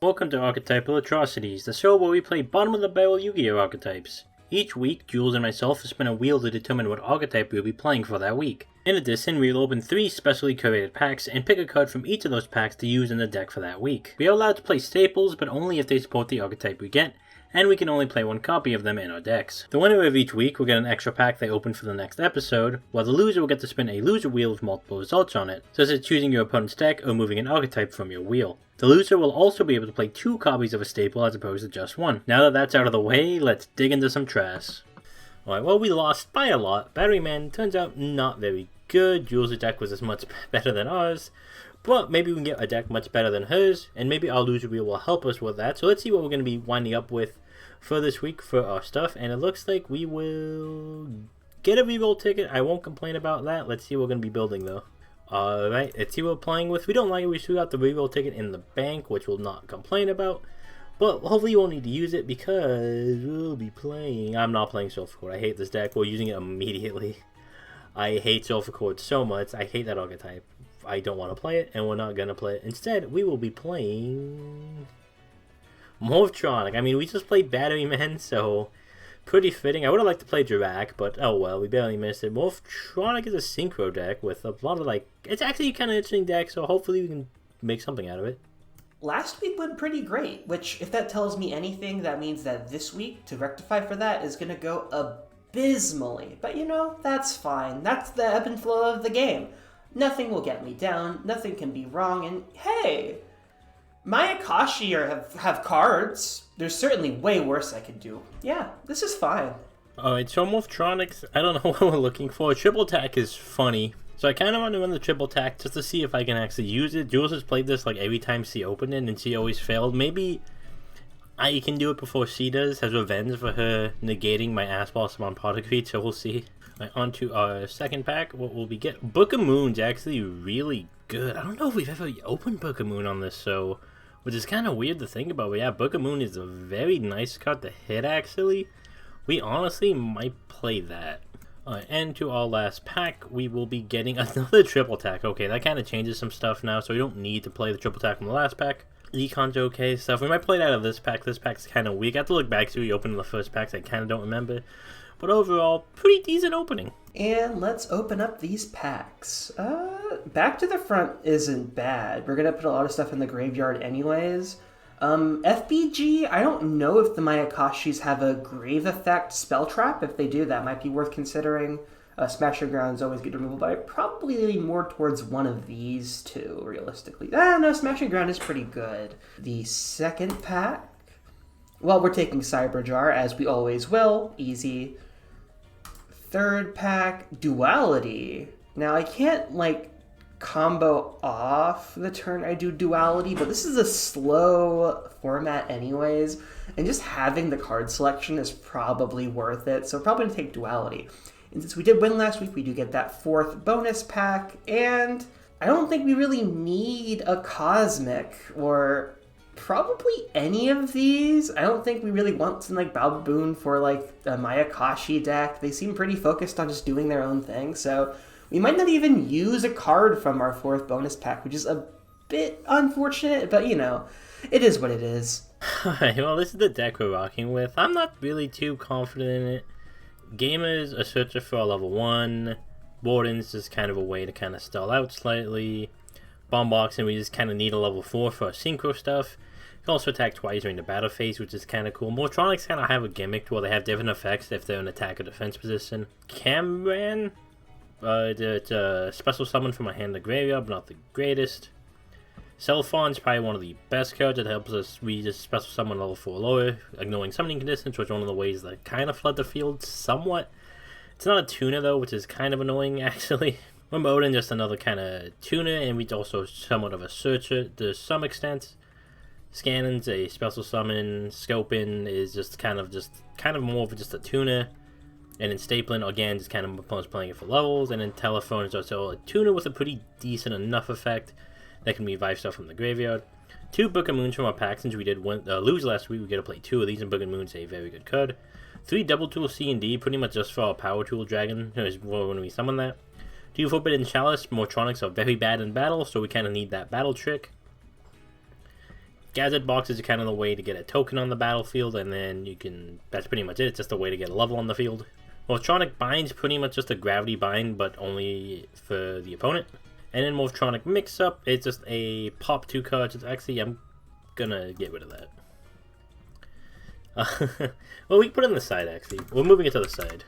Welcome to Archetypal Atrocities, the show where we play bottom of the barrel Yu-Gi-Oh! Archetypes. Each week, Jules and myself will spin a wheel to determine what archetype we'll be playing for that week. In addition, we will open 3 specially curated packs and pick a card from each of those packs to use in the deck for that week. We are allowed to play staples, but only if they support the archetype we get, and we can only play 1 copy of them in our decks. The winner of each week will get an extra pack they open for the next episode, while the loser will get to spin a loser wheel with multiple results on it, such as choosing your opponent's deck or moving an archetype from your wheel. The loser will also be able to play 2 copies of a staple as opposed to just 1. Now that that's out of the way, let's dig into some trash. Alright, well, we lost by a lot. Batteryman turns out not very good. Jules' deck was as much better than ours, but maybe we can get a deck much better than hers, and maybe our loser wheel will help us with that. So let's see what we're going to be winding up with for this week for our stuff, and it looks like we will get a reroll ticket. I won't complain about that. Let's see what we're going to be building though. Alright, let's see what we're playing with. We don't like it, we still got the reroll ticket in the bank, which we'll not complain about. But hopefully you won't need to use it because we'll be playing... I'm not playing Sulfur Cord. I hate this deck. We're using it immediately. I hate Sulfur Cord so much. I hate that archetype. I don't want to play it, and we're not going to play it. Instead, we will be playing... Morphtronic. I mean, we just played Batteryman, so... pretty fitting. I would have liked to play Dirac, but oh well, we barely missed it. Morphtronic is a synchro deck with a lot of it's actually kind of interesting deck, so hopefully we can make something out of it. Last week went pretty great, which if that tells me anything, that means that this week, to rectify for that, is going to go abysmally. But you know, that's fine. That's the ebb and flow of the game. Nothing will get me down, nothing can be wrong, and hey, my Akashi have cards. There's certainly way worse I could do. Yeah, this is fine. Alright, so Morphtronics, I don't know what we're looking for. Triple attack is funny. So I kind of want to run the triple attack just to see if I can actually use it. Jules has played this like every time she opened it and she always failed. Maybe I can do it before she does, as revenge for her negating my ass boss on Prodigy, so we'll see. Right, on to our second pack. What will we get? Book of Moon's actually really good. I don't know if we've ever opened Book of Moon on this, so... which is kind of weird to think about, but yeah, Book of Moon is a very nice card to hit, actually. We honestly might play that. And to our last pack, we will be getting another triple attack. Okay, that kind of changes some stuff now, so we don't need to play the triple attack from the last pack. Econ's okay stuff. We might play it out of this pack. This pack's kind of weak. I have to look back to we opened the first packs. I kind of don't remember. But overall, pretty decent opening. And let's open up these packs. Back to the front isn't bad. We're going to put a lot of stuff in the graveyard anyways. FBG, I don't know if the Mayakashis have a Grave Effect spell trap. If they do, that might be worth considering. Smashing Ground's always good removal, but I'd probably lean more towards one of these two, realistically. No, Smashing Ground is pretty good. The second pack, well, we're taking Cyberjar, as we always will. Easy. Third pack, Duality. Now, I can't, combo off the turn I do Duality, but this is a slow format anyways, and just having the card selection is probably worth it, so probably going to take Duality. And since we did win last week, we do get that 4th bonus pack, and I don't think we really need a Cosmic, or probably any of these. I don't think we really want something like Baboon for a Mayakashi deck. They seem pretty focused on just doing their own thing, so we might not even use a card from our 4th bonus pack, which is a bit unfortunate, but you know, it is what it is. Alright, well, this is the deck we're rocking with. I'm not really too confident in it. Gamer's a searcher for a level 1. Warden's just kind of a way to kind of stall out slightly. Bombboxing, we just kind of need a level 4 for our synchro stuff. You can also attack twice during the battle phase, which is kind of cool. Morphtronics kind of have a gimmick where they have different effects if they're in attack or defense position. Camran, it's a special summon from my hand to graveyard, but not the greatest. Cellphon's probably one of the best cards that helps us. We just special summon level 4 lower, ignoring summoning conditions, which is one of the ways that kind of flood the field somewhat. It's not a tuner though, which is kind of annoying actually. Odin, just another kind of tuner, and we also somewhat of a searcher to some extent. Scannon's a special summon. Scoping is just kind of more of just a tuner. And then Stapling, again, just kind of opponents playing it for levels. And then Telephone is also a tuner with a pretty decent enough effect that can revive stuff from the graveyard. 2 Book of Moons from our pack, since we did lose last week, we get to play 2 of these, and Book of Moon's a very good card. 3 Double Tool C and D, pretty much just for our Power Tool Dragon, when we summon that. 2 Forbidden Chalice, Morphtronics are very bad in battle, so we kind of need that battle trick. Gadget boxes are kind of the way to get a token on the battlefield, and then you can, that's pretty much it. It's just a way to get a level on the field. Morphtronic Bind's pretty much just a gravity bind, but only for the opponent. And then Morphtronic Mix Up, it's just a pop 2 cards. Actually, I'm gonna get rid of that. Well, we can put it on the side, actually. We're moving it to the side.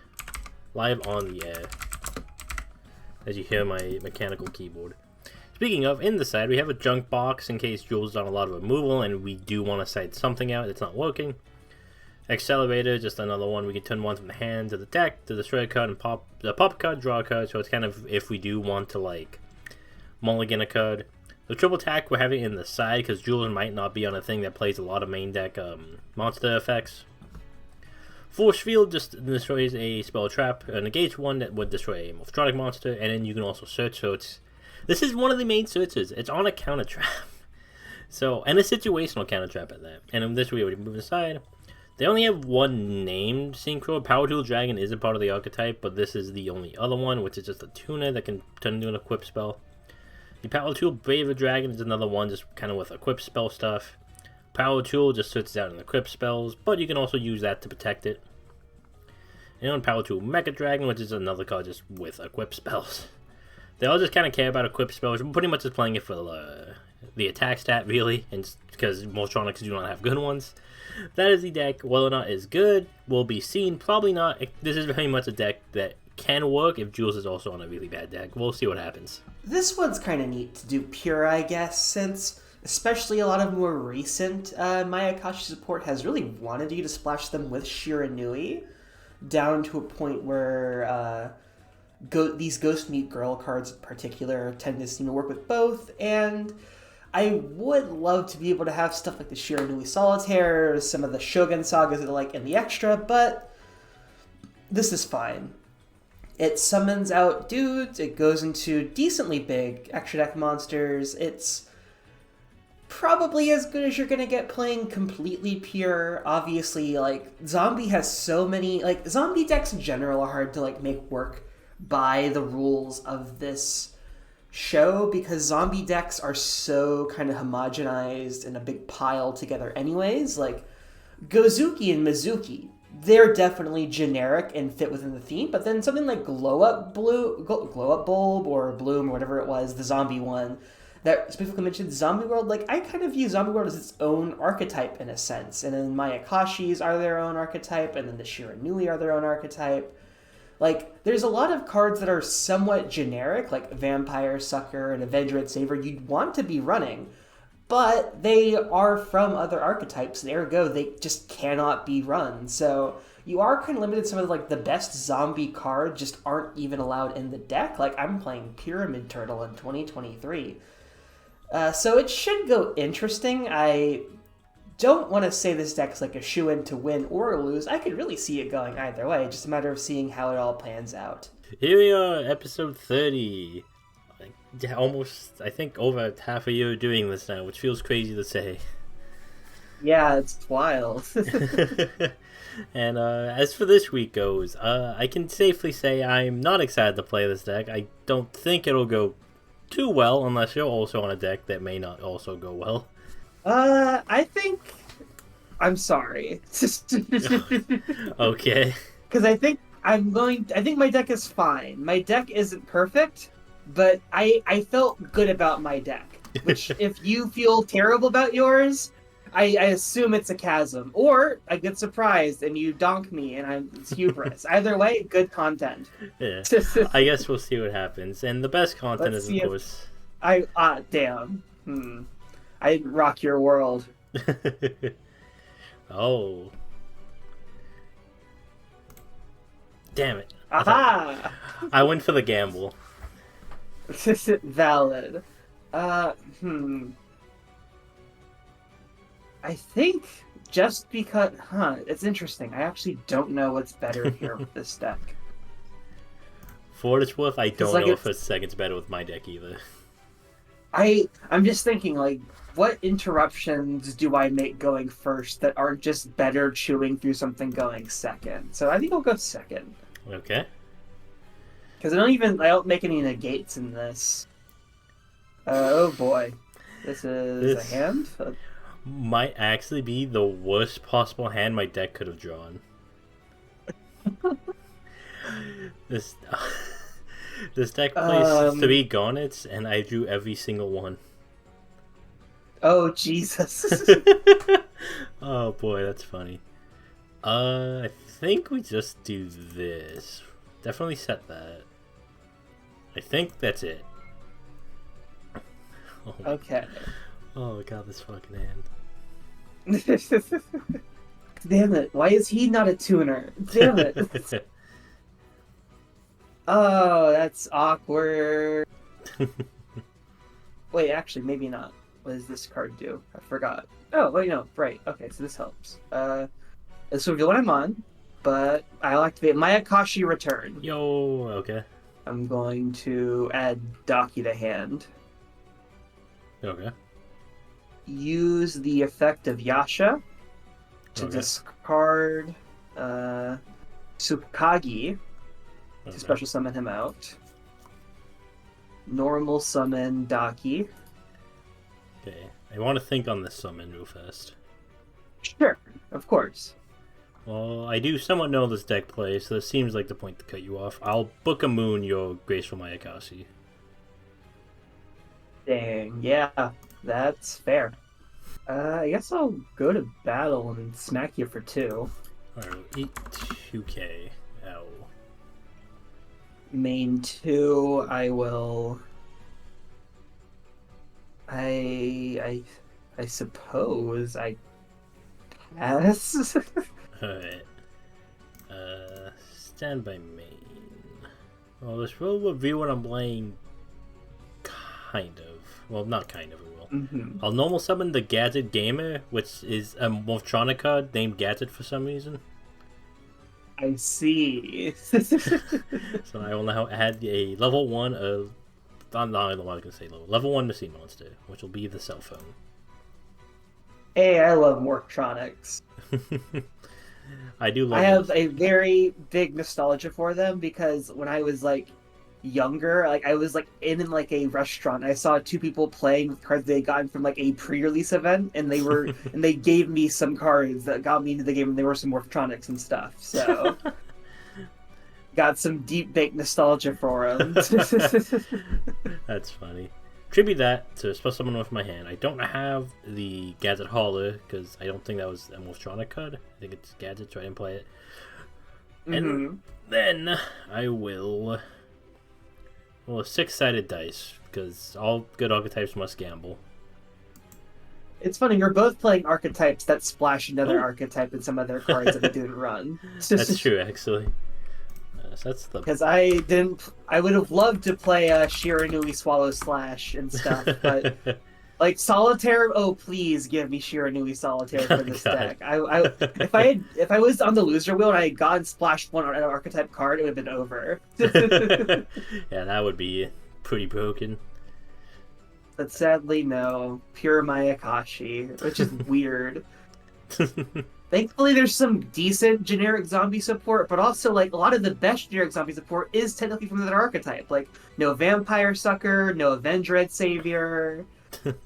Live on the air. As you hear my mechanical keyboard. Speaking of, in the side, we have a junk box in case Jules done a lot of removal and we do want to side something out that's not working. Accelerator, just another one. We can turn one from the hand to the deck, to destroy a card, and pop a card, draw a card. So it's kind of if we do want to, like, mulligan a card. The triple attack we're having in the side because Jules might not be on a thing that plays a lot of main deck monster effects. Force Field just destroys a spell trap, negates one that would destroy a Morphtronic monster, and then you can also search. So this is one of the main searches. It's on a counter trap. So, and a situational counter trap at that. And in this way, we move aside. They only have one named Synchro. Power Tool Dragon is a part of the archetype, but this is the only other one, which is just a tuner that can turn into an equip spell. The Power Tool Braver Dragon is another one, just kind of with equip spell stuff. Power Tool just searches out in equip spells, but you can also use that to protect it. And on Power Tool Mecha Dragon, which is another card just with equip spells. They all just kind of care about equip spells. We're pretty much just playing it for the attack stat, really, and because Morphtronics do not have good ones. That is the deck. Whether or not it's good will be seen. Probably not. This is very much a deck that can work if Jules is also on a really bad deck. We'll see what happens. This one's kind of neat to do pure, I guess, since especially a lot of more recent Mayakashi support has really wanted you to splash them with Shiranui, down to a point where these Ghost Meet Girl cards in particular tend to seem to work with both, and I would love to be able to have stuff like the Shiranui Solitaire, some of the Shogun Sagas that I like in the extra, but this is fine. It summons out dudes, it goes into decently big extra deck monsters, it's probably as good as you're gonna get playing completely pure. Obviously, like, Zombie has so many, like, Zombie decks in general are hard to, like, make work by the rules of this show, because Zombie decks are so kind of homogenized in a big pile together anyways. Like, Gozuki and Mizuki, they're definitely generic and fit within the theme, but then something like Glow Up Bulb or Bloom or whatever it was, the zombie one, that specifically mentioned Zombie World, like, I kind of view Zombie World as its own archetype in a sense, and then Mayakashis are their own archetype, and then the Shiranui are their own archetype. Like, there's a lot of cards that are somewhat generic, like Vampire Sucker and Avenger and Saver, you'd want to be running, but they are from other archetypes, and ergo, they just cannot be run. So you are kind of limited. Some of the best zombie cards just aren't even allowed in the deck. Like, I'm playing Pyramid Turtle in 2023. So it should go interesting. I don't want to say this deck's like a shoe-in to win or lose. I could really see it going either way. Just a matter of seeing how it all pans out. Here we are, episode 30. Almost, I think, over half a year doing this now, which feels crazy to say. Yeah, it's wild. And as for this week goes, I can safely say I'm not excited to play this deck. I don't think it'll go too well unless you're also on a deck that may not also go well. I think... I'm sorry. Okay. Because I think my deck is fine. My deck isn't perfect, but I felt good about my deck. Which, if you feel terrible about yours, I assume it's a chasm. Or I get surprised and you donk me and it's hubris. Either way, good content. Yeah. I guess we'll see what happens. And the best content is, of course... damn. I rock your world. Oh. Damn it. Aha! I went for the gamble. Valid. I think just because... it's interesting. I actually don't know what's better here with this deck. For what it's worth, I don't know if a second's better with my deck either. I'm just thinking, like, what interruptions do I make going first that aren't just better chewing through something going second? So I think I'll go second. Okay. Because I don't make any negates in this. Oh boy. This is a hand? might actually be the worst possible hand my deck could have drawn. This this deck plays 3 gauntlets, and I drew every single one. Oh, Jesus. Oh boy, that's funny. I think we just do this. Definitely set that. I think that's it. Oh, Okay. oh god, this fucking hand. Damn it. Why is he not a tuner? Damn it. Oh, that's awkward. Wait, actually, maybe not. What does this card do? I forgot. Oh, wait, no. Right. Okay, so this helps. This will be what I'm on, but I'll activate my Akashi Return. Yo, okay. I'm going to add Daki to hand. Okay. Use the effect of Yasha to Okay. discard Tsukagi to special summon him out. Normal summon Daki. Okay. I want to think on this summon real fast. Sure, of course. Well, I do somewhat know this deck play, so it seems like the point to cut you off. I'll book a moon your Graceful Mayakashi. Dang, yeah, that's fair. I guess I'll go to battle and smack you for 2. Alright, eat 2k. Ow. Main 2, I will... I suppose I pass. Alright. Stand by main. Well, this will reveal what I'm playing. Kind of. Well, not kind of, it will. Mm-hmm. I'll normal summon the Gadget Gamer, which is a Morphtronic card named Gadget for some reason. I see. So I will now add a level 1 of... I'm not going to say level 1 Machine Monster, which will be the cell phone. Hey, I love Morphtronics. I do love I have those. a very big nostalgia for them because when I was like younger, like I was like in like a restaurant. I saw 2 people playing with cards they had gotten from like a pre-release event, and they were and they gave me some cards that got me into the game, and they were some Morphtronics and stuff. So got some deep baked nostalgia for them. That's funny. Tribute that to special summon with my hand. I don't have the Gadget Hauler because I don't think that was a Morphtronic card. I think it's Gadget, so I didn't play it. And then I will... Well, a 6-sided dice, because all good archetypes must gamble. It's funny, you're both playing archetypes that splash another archetype in some other cards that I didn't run. That's true, actually. So that's the... Because I would have loved to play Shiranui Swallow Slash and stuff, but like Solitaire, oh please give me Shiranui Solitaire for this deck. If I was on the loser wheel and I had gotten splashed one on an archetype card, it would have been over. Yeah, that would be pretty broken. But sadly, no. Pure Mayakashi, which is weird. Thankfully, there's some decent generic zombie support, but also, like, a lot of the best generic zombie support is technically from that archetype. Like, no Vampire Sucker, no Avenged Savior.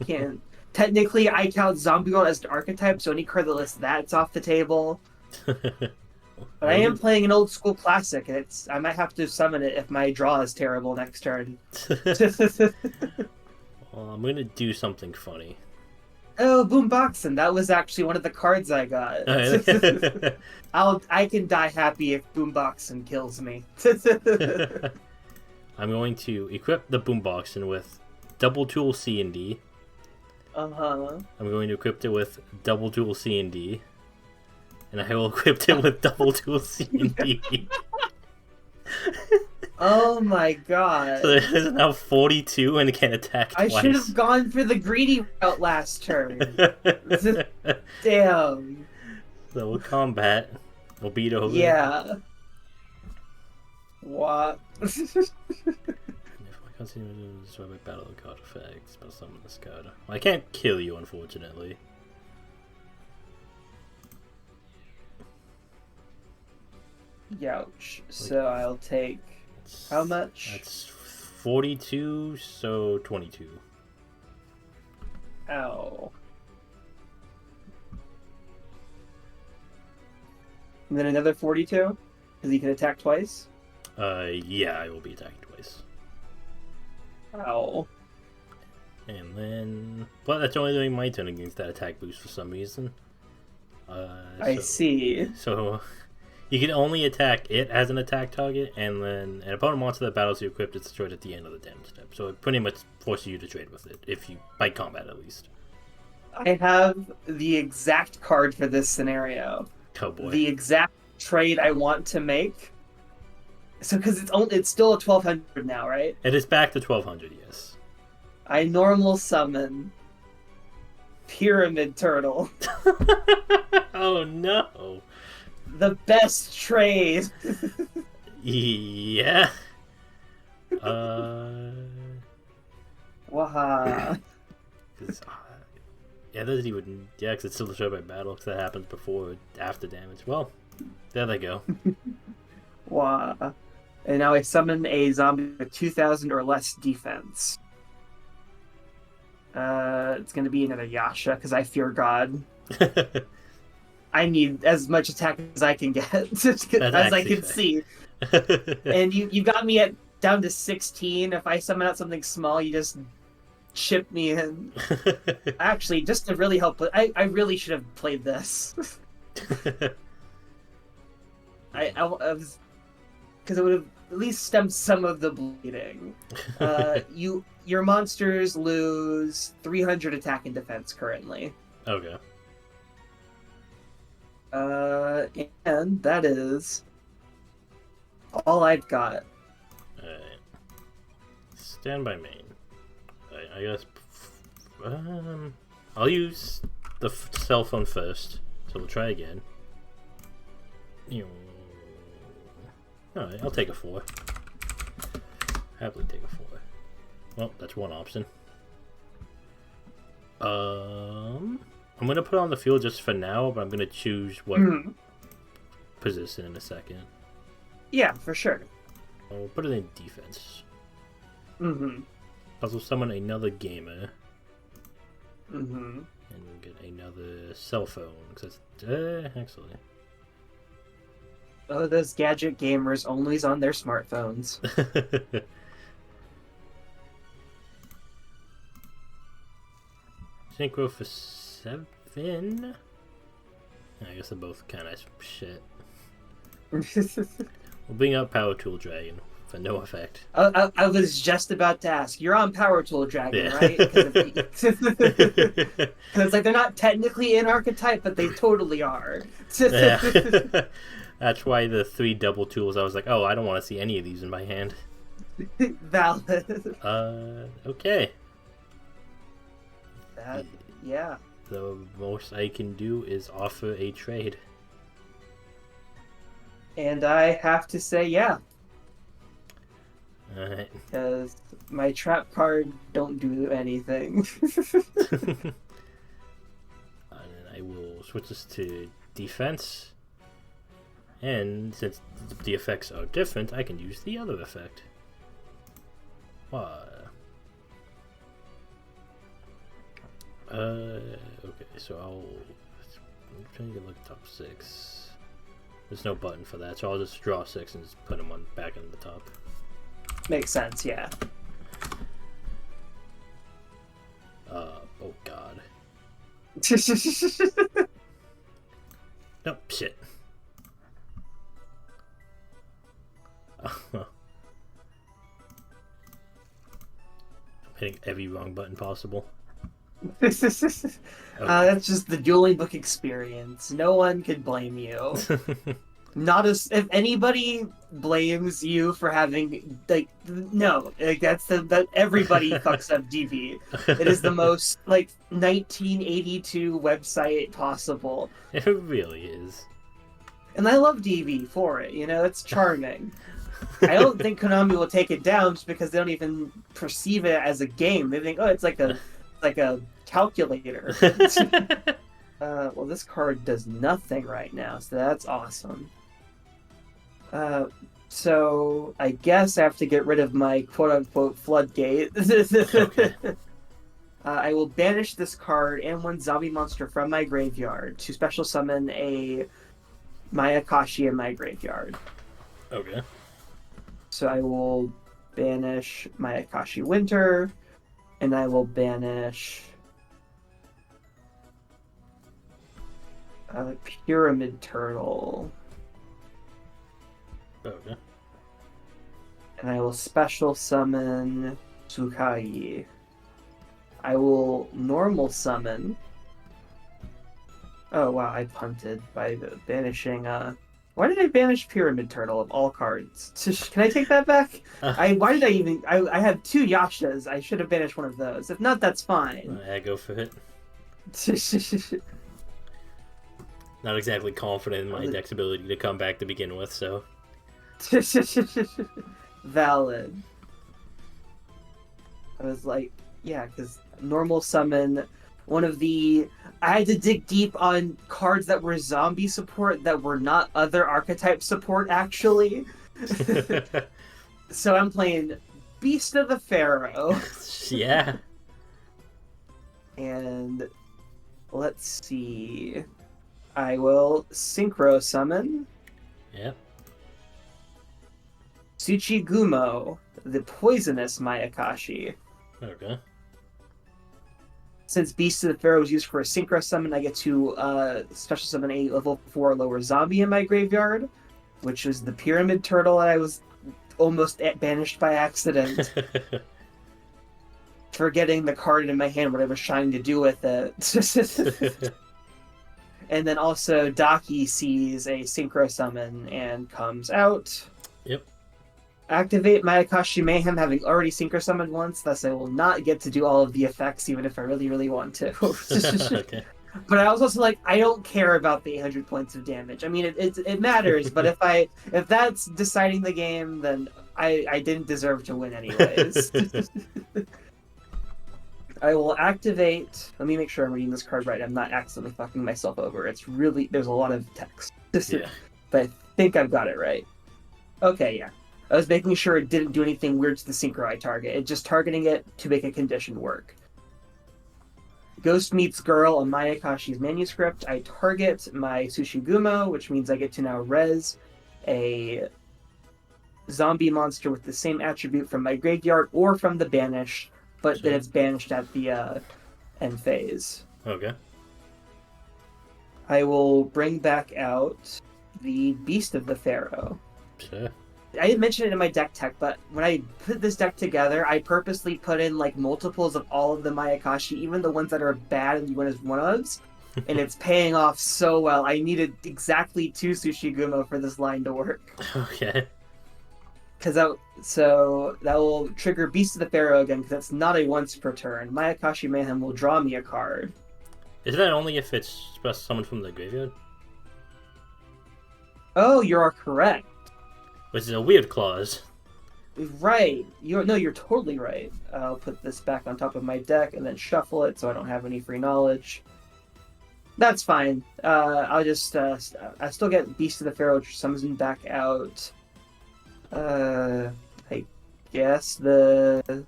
Can't. Technically, I count Zombie World as an archetype, so any card that lists that's off the table. But I am playing an old school classic, and I might have to summon it if my draw is terrible next turn. Well, I'm gonna do something funny. Oh, Boomboxin! That was actually one of the cards I got. I can die happy if Boomboxin kills me. I'm going to equip the Boomboxin with Double Tool C and D. Uh-huh. I'm going to equip it with Double Tool C and D. And I will equip it with Double Tool C and D. Oh my god. So there's now 42 and it can attack twice. I should have gone for the greedy route last turn. Damn. So we'll combat. We'll beat over. Yeah. What? If I continue to destroy my battle card effects, but summon this card. Well, I can't kill you, unfortunately. Youch. So I'll take... How much? That's 42, so 22. Ow. And then another 42, because he can attack twice. Yeah, I will be attacking twice. Ow. And then... Well, that's only doing my turn against that attack boost for some reason. I see. So, you can only attack it as an attack target, and then an opponent monster that battles you equipped is destroyed at the end of the damage step. So it pretty much forces you to trade with it, if you by combat at least. I have the exact card for this scenario. Oh boy. The exact trade I want to make. So, because it's still a 1200 now, right? It is back to 1200, yes. I normal summon Pyramid Turtle. Oh no. The best trade. Yeah. Waha. Yeah, doesn't even. Yeah, because it's still destroyed by battle, because that happens before or after damage. Well, there they go. Wah. And now I summon a zombie with 2000 or less defense. It's going to be another Yasha, because I fear God. I need as much attack as I can get, as I can see. And you got me down to 16. If I summon out something small, you just chip me in. Actually, just to really help, I really should have played this. I was, because it would have at least stemmed some of the bleeding. Your monsters lose 300 attack and defense currently. Okay. And that is all I've got. Alright. Stand by main. I guess. I'll use the cell phone first, so we'll try again. Alright, I'll take a 4. Happily take a 4. Well, that's one option. I'm gonna put on the field just for now, but I'm gonna choose what position in a second. Yeah, for sure. I'll put it in defense. Mm-hmm. Also summon another gamer. Mm-hmm. And we'll get another cell phone. Cause actually. Oh, those gadget gamers only's on their smartphones. Synchro for 7. I guess they're both kind of shit. We'll bring up Power Tool Dragon for no effect. I was just about to ask. You're on Power Tool Dragon, Yeah. right? Because it's like they're not technically in Archetype, but they totally are. Yeah. That's why the 3 double tools, I was like, oh, I don't want to see any of these in my hand. Valid. Okay. Yeah. The most I can do is offer a trade. And I have to say, yeah. Alright. Because my trap card don't do anything. And then I will switch this to defense. And since the effects are different, I can use the other effect. Okay, so I'm trying to look at top 6. There's no button for that, so I'll just draw 6 and just put them on back on the top. Makes sense, yeah. Oh god. Nope, shit. I'm hitting every wrong button possible. That's just the dueling book experience. No one can blame you. Not as if anybody blames you for having that everybody fucks up DB. It is the most 1982 website possible. It really is. And I love DB for it. It's charming. I don't think Konami will take it down just because they don't even perceive it as a game. They think, oh, it's like a calculator. Well, this card does nothing right now, so that's awesome. So I guess I have to get rid of my quote-unquote floodgate. Okay. I will banish this card and one zombie monster from my graveyard to special summon a my Akashi in my graveyard. Okay. So I will banish my Akashi Winter, and I will banish Pyramid Turtle. Okay. And I will special summon Tsukai. I will normal summon. Oh wow, I punted by banishing. Why did I banish Pyramid Turtle of all cards? Can I take that back? Why did I even? I have 2 Yashas. I should have banished one of those. If not, that's fine. I go for it. Not exactly confident in my deck's ability to come back to begin with, so. Valid. I was like, yeah, because normal summon one of the. I had to dig deep on cards that were zombie support that were not other archetype support, actually. So I'm playing Beast of the Pharaoh. Yeah. And let's see. I will synchro summon. Yep. Tsuchigumo, the poisonous Mayakashi. Okay. Since Beast of the Pharaoh was used for a synchro summon, I get to special summon a level 4 lower zombie in my graveyard, which was the Pyramid Turtle that I was almost banished by accident. Forgetting the card in my hand, what I was trying to do with it. And then also Daki sees a synchro summon and comes out. Yep. Activate Mayakashi Mayhem, having already synchro summoned once, thus I will not get to do all of the effects, even if I really, really want to. Okay. But I was also like, I don't care about the 800 points of damage. I mean, it matters, but if that's deciding the game, then I didn't deserve to win anyways. I will activate. Let me make sure I'm reading this card right. I'm not accidentally fucking myself over. It's really there's a lot of text, Yeah. but I think I've got it right. Okay, yeah. I was making sure it didn't do anything weird to the synchro I target. It's just targeting it to make a condition work. Ghost meets Girl on Mayakashi's manuscript. I target my Tsuchigumo, which means I get to now res a zombie monster with the same attribute from my graveyard or from the banish, but then it's banished at the end phase. Okay. I will bring back out the Beast of the Pharaoh. Sure. I didn't mention it in my deck tech, but when I put this deck together, I purposely put in like multiples of all of the Mayakashi, even the ones that are bad and you win as one-ofs, and it's paying off so well. I needed exactly 2 Tsuchigumo for this line to work. Okay. So that will trigger Beast of the Pharaoh again, because that's not a once per turn. Mayakashi Mayhem will draw me a card. Is that only if it's special summoned from the graveyard? Oh, you are correct. Which is a weird clause. Right. You're totally right. I'll put this back on top of my deck and then shuffle it so I don't have any free knowledge. That's fine. I'll just I still get Beast of the Pharaoh, which summons him back out. I guess the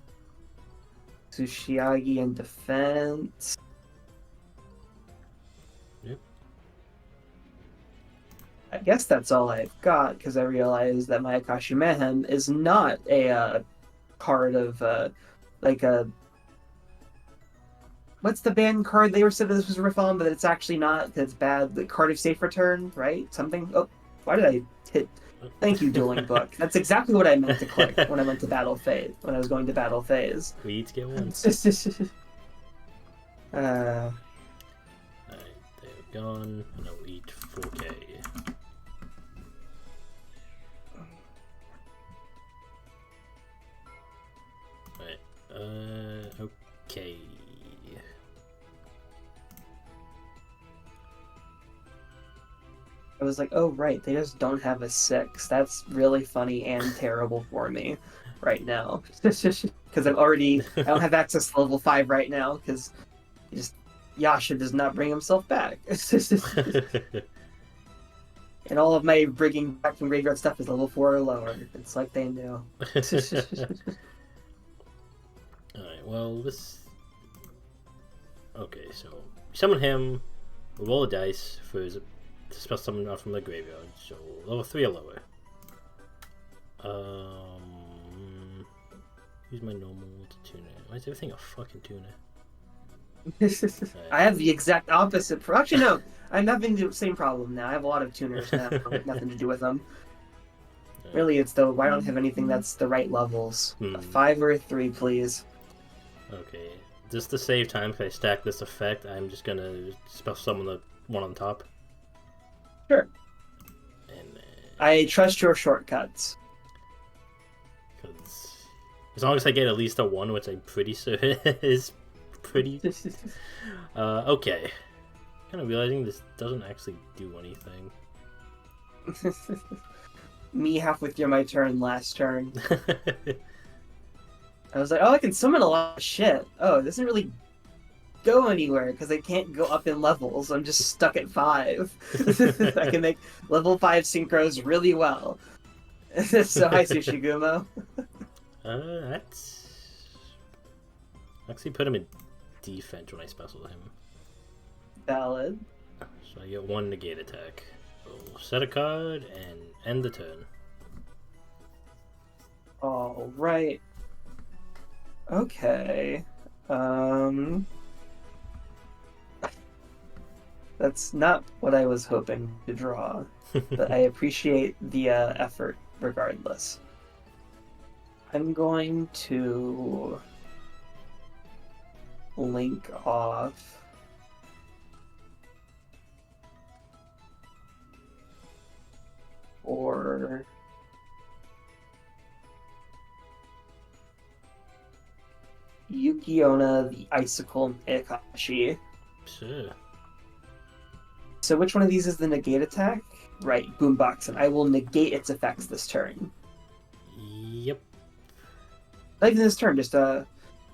Tsushiagi in defense. Yep. I guess that's all I've got, because I realized that my Akashi Mayhem is not a card of like a. What's the ban card they were said this was a riff on, but it's actually not, because it's bad. The card of safe return, right? Something. Oh, why did I hit? Thank you, Dueling Book. That's exactly what I meant to click when I went to battle phase. When I was going to battle phase. We each get one. Alright, They're gone, and I'll eat 4K. Right, okay. I was like, oh right, they just don't have a 6. That's really funny and terrible for me right now. Because I don't have access to level 5 right now, because Yasha does not bring himself back. And all of my bringing back from graveyard stuff is level 4 or lower. It's like they knew. Alright, well, this... Okay, so summon him, roll a dice for his Spell summon out from the graveyard. So level 3 or lower. Use my normal tuner. Why is everything a fucking tuner? I have the exact opposite. Actually, no. I'm having the same problem now. I have a lot of tuners now. Nothing to do with them. Really, it's though. Why don't I have anything that's the right levels? A 5 or a 3, please. Okay. Just to save time, if I stack this effect, I'm just gonna spell summon the one on top. Sure. And I trust your shortcuts. Because as long as I get at least a 1, which I'm pretty certain is pretty. Okay. Kind of realizing this doesn't actually do anything. Me halfway through my turn last turn. I was like, oh, I can summon a lot of shit. Oh, it doesn't really go anywhere because I can't go up in levels. I'm just stuck at 5. I can make level 5 synchros really well. So hi, Sushigumo. That's... Actually put him in defense when I special him. Valid. So I get 1 negate attack. So set a card and end the turn. All right. Okay. That's not what I was hoping to draw, but I appreciate the effort regardless. I'm going to link off or Yukiona the Icicle Mayakashi. Sure. So which one of these is the negate attack? Right, Boombox, and I will negate its effects this turn. Yep. Not even this turn, just when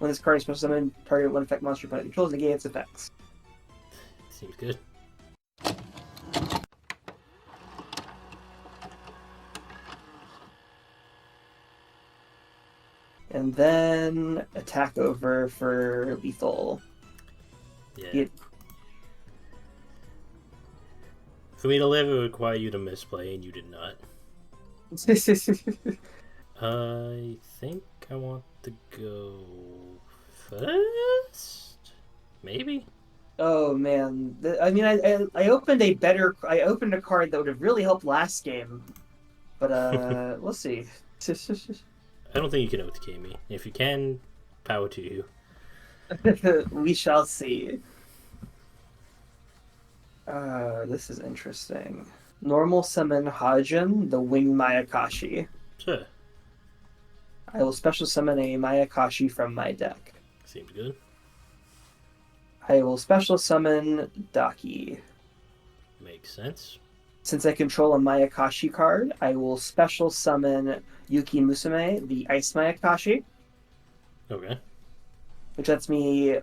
this card is special summon, target one effect monster opponent controls, negate its effects. Seems good. And then attack over for lethal. Yeah. For me to live, it would require you to misplay, and you did not. I think I want to go first? Maybe? Oh man, I mean, I opened a better. I opened a card that would have really helped last game, but we'll see. I don't think you can OTK me. If you can, power to you. We shall see. This is interesting. Normal summon Hajin, the Winged Mayakashi. Sure. I will special summon a Mayakashi from my deck. Seems good. I will special summon Daki. Makes sense. Since I control a Mayakashi card, I will special summon Yuki Musume, the Ice Mayakashi. Okay. Which lets me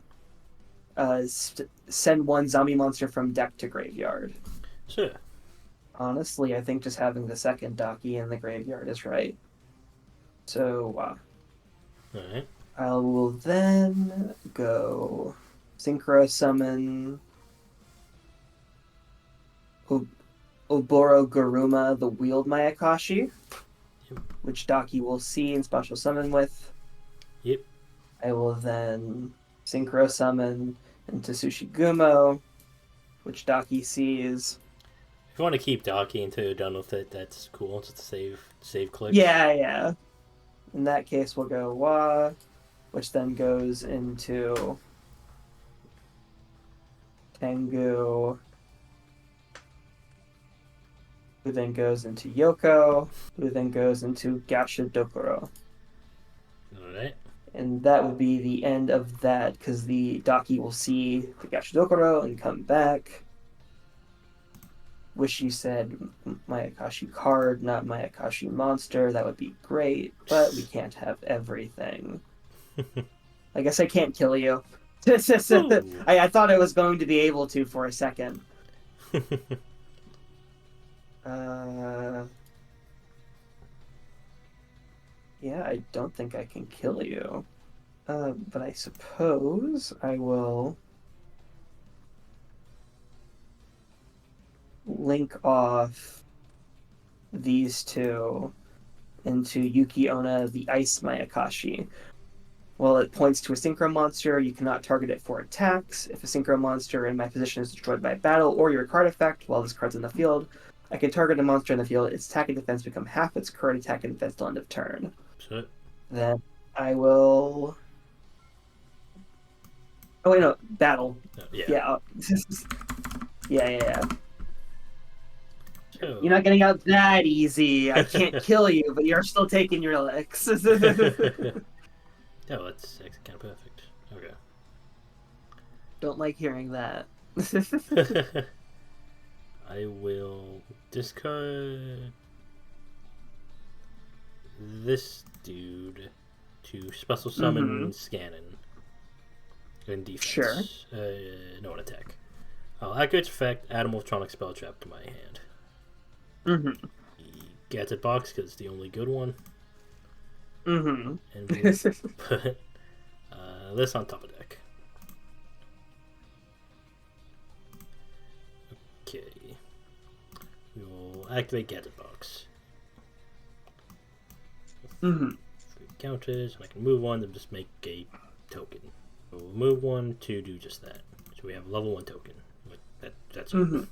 send one zombie monster from deck to graveyard. Sure. Honestly, I think just having the second Daki in the graveyard is right. So, Alright. I will then go Synchro Summon Oboro Garuma, the Wheeled Mayakashi, which Daki will see and special summon with. Yep. I will then Synchro Summon into Sushigumo, which Daki sees. If you want to keep Daki until you're done with it, that's cool. Just save clicks. Yeah. In that case, we'll go Wa, which then goes into Tengu, who then goes into Yoko, who then goes into Gasha Dokuro. Alright. And that would be the end of that, because the Daki will see the Gasha Dokuro and come back. Wish you said Mayakashi card, not Mayakashi monster. That would be great, but we can't have everything. I guess I can't kill you. I thought I was going to be able to for a second. Yeah, I don't think I can kill you. But I suppose I will link off these two into Yuki Onna, the Ice Mayakashi. While it points to a synchro monster, you cannot target it for attacks. If a synchro monster in my position is destroyed by battle or your card effect while this card's in the field, I can target a monster in the field. Its attack and defense become half its current attack and defense till end of turn. Shit. Then I will... Oh wait, no, battle. Yeah. Yeah. So, You're not getting out that easy. I can't kill you, but you're still taking your licks. oh, that's actually kind of perfect. Okay. Don't like hearing that. I will discard this dude to special summon Scannon in defense. Sure. No one attack. I'll activate its effect, add a Morphtronic spell trap to my hand. The gadget box, because it's the only good one. And we'll put this on top of deck. Okay. We will activate gadget box. 3 counters, and I can move one to just make a token. So we'll move one to do just that. So we have a level 1 token. That's it.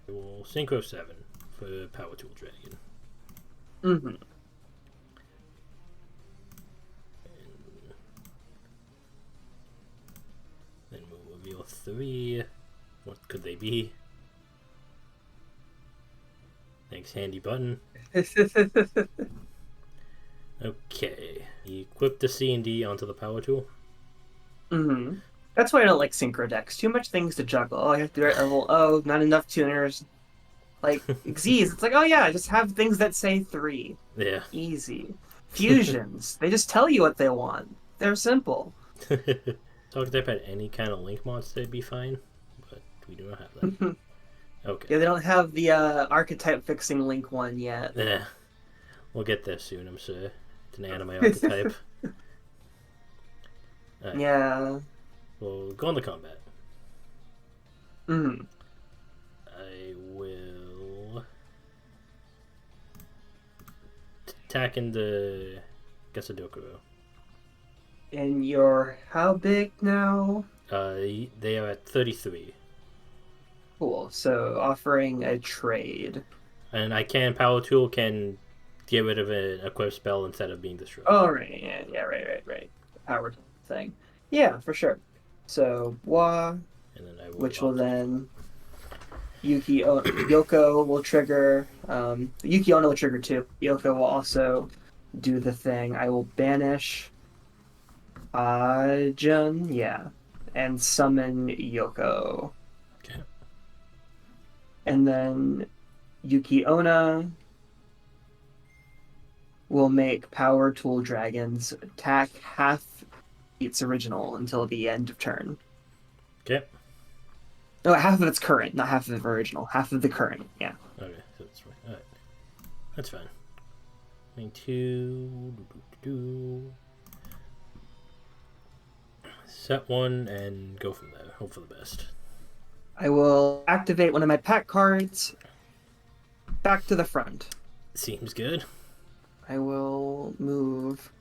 We'll Synchro 7 for Power Tool Dragon. Then we'll reveal 3. What could they be? Thanks, handy button. Okay. Equip the C and D onto the power tool. That's why I don't like synchro decks. Too much things to juggle. Oh, I have to do right level. Oh, not enough tuners. Like Xyz, it's like, oh yeah, just have things that say 3. Yeah. Easy. Fusions. They just tell you what they want. They're simple. Archetype had any kind of link monster, they'd be fine, but we do not have that. Okay. Yeah, they don't have the archetype fixing link one yet. Yeah. We'll get there soon, I'm sure. It's an anime archetype. Right. Yeah. We'll go on the combat. I will attack into Gasadokuro. And you're how big now? They are at 33. Cool. So offering a trade. And Power Tool can get rid of an equip spell instead of being destroyed. Oh, right. Yeah, right. The power thing. Yeah, for sure. So, and then which will then... Yoko will trigger. Yuki Onna will trigger too. Yoko will also do the thing. I will banish Ajun, and summon Yoko. Okay. And then Yuki Onna will make Power Tool Dragons attack half its original until the end of turn. Okay. No, half of its current, not half of the original. Half of the current, yeah. Okay, so that's right. Alright. That's fine. Going to set one and go from there. Hope for the best. I will activate one of my pack cards back to the front. Seems good. I will move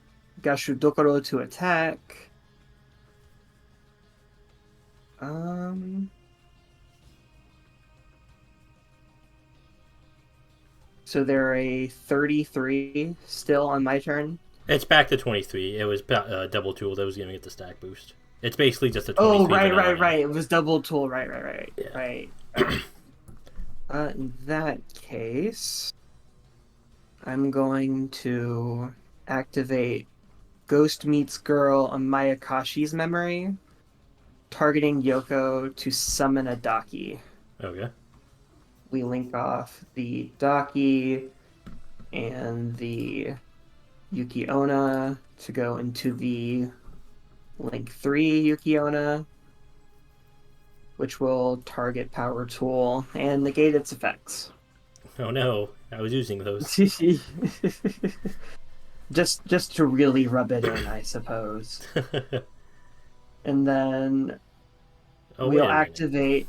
Gashu Dokoro to attack. So they're a 33 still on my turn. It's back to 23. It was double tool that was going to get the stack boost. It's basically just a 23. Oh, right. It was double tool. Right. Yeah. Right. In that case, I'm going to activate Ghost Meets Girl on Mayakashi's memory, targeting Yoko to summon a Daki. Okay. We link off the Daki and the Yuki Onna to go into the link 3 Yuki Onna, which will target Power Tool and negate its effects. Oh no, I was using those. just to really rub it in, I suppose. And then we'll activate...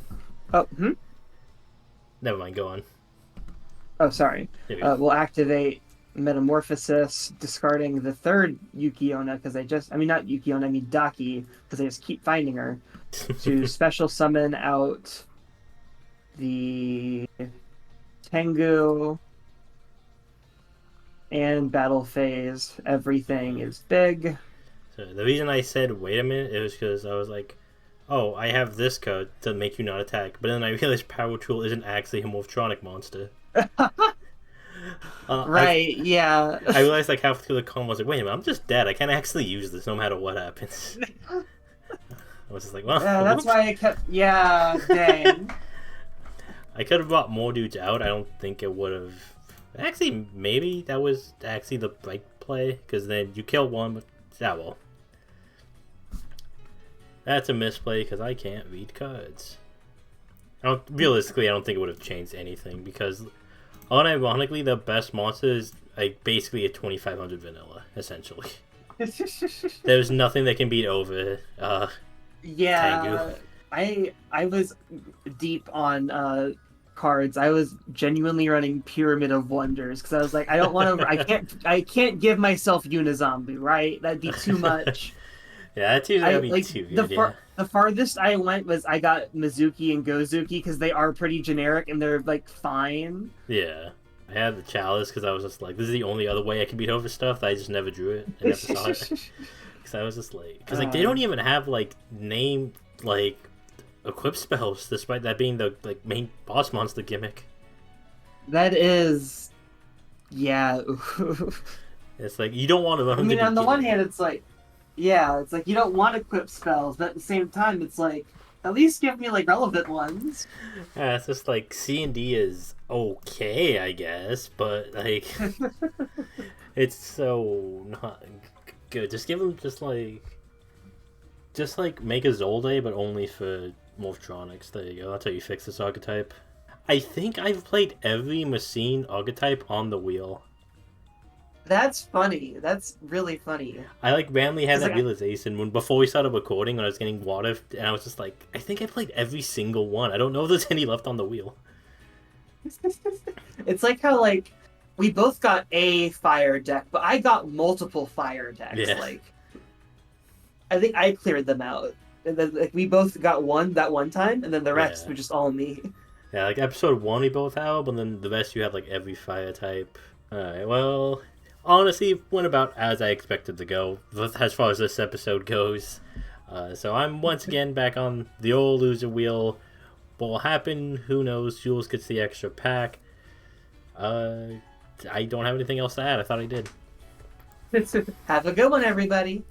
Never mind, go on. Oh, sorry. There we go. We'll activate Metamorphosis, discarding the third Yukiona because I mean, not Yukiona, I mean Daki, because I just keep finding her, to special summon out the Tengu and battle phase. Everything is big. So the reason I said wait a minute, it was because I was like, oh, I have this card to make you not attack, but then I realized Power Tool isn't actually a Morphtronic monster. Right, yeah. I realized like halfway through the combo, I was like, wait a minute, I'm just dead. I can't actually use this no matter what happens. I was just like, well, Yeah, that's why I kept. Yeah, dang. I could have brought more dudes out. I don't think it would have. Actually, maybe that was actually the right play, because then you kill one, but well. That's a misplay because I can't read cards. Realistically, I don't think it would have changed anything because, unironically, the best monster is like basically a 2500 vanilla, essentially. There's nothing that can beat over Yeah, Tengu. I was deep on cards. I was genuinely running Pyramid of Wonders because I was like, I don't want to. I can't give myself Unizombie, right? That'd be too much. Yeah, that's usually gonna be too good. The farthest I went was I got Mizuki and Gozuki because they are pretty generic and they're like fine. Yeah. I had the Chalice because I was just like, this is the only other way I can beat over stuff. I just never drew it. I never saw it. Because I was just like, because like they don't even have like name like equip spells, despite that being the like main boss monster gimmick. That is, yeah. It's like you don't want to. I mean, on the one hand, it's like, yeah, it's like you don't want to equip spells, but at the same time, it's like at least give me like relevant ones. Yeah, it's just like C&D is okay, I guess, but like it's so not good. Just give them just like make a Zolde, but only for Morphtronics. There you go. That's how you fix this archetype. I think I've played every machine archetype on the wheel. That's funny. That's really funny. I like randomly had that like, realization when before we started recording when I was getting water, and I was just like, I think I played every single one. I don't know if there's any left on the wheel. It's like how like we both got a fire deck, but I got multiple fire decks. Yeah. Like I think I cleared them out. And then like we both got one that one time, and then the rest were just all me. Yeah, like episode 1 we both have, and then the rest you have like every fire type. Alright, well, honestly, went about as I expected to go, as far as this episode goes. So I'm once again back on the old loser wheel. What will happen? Who knows? Jules gets the extra pack. I don't have anything else to add. I thought I did. Have a good one, everybody.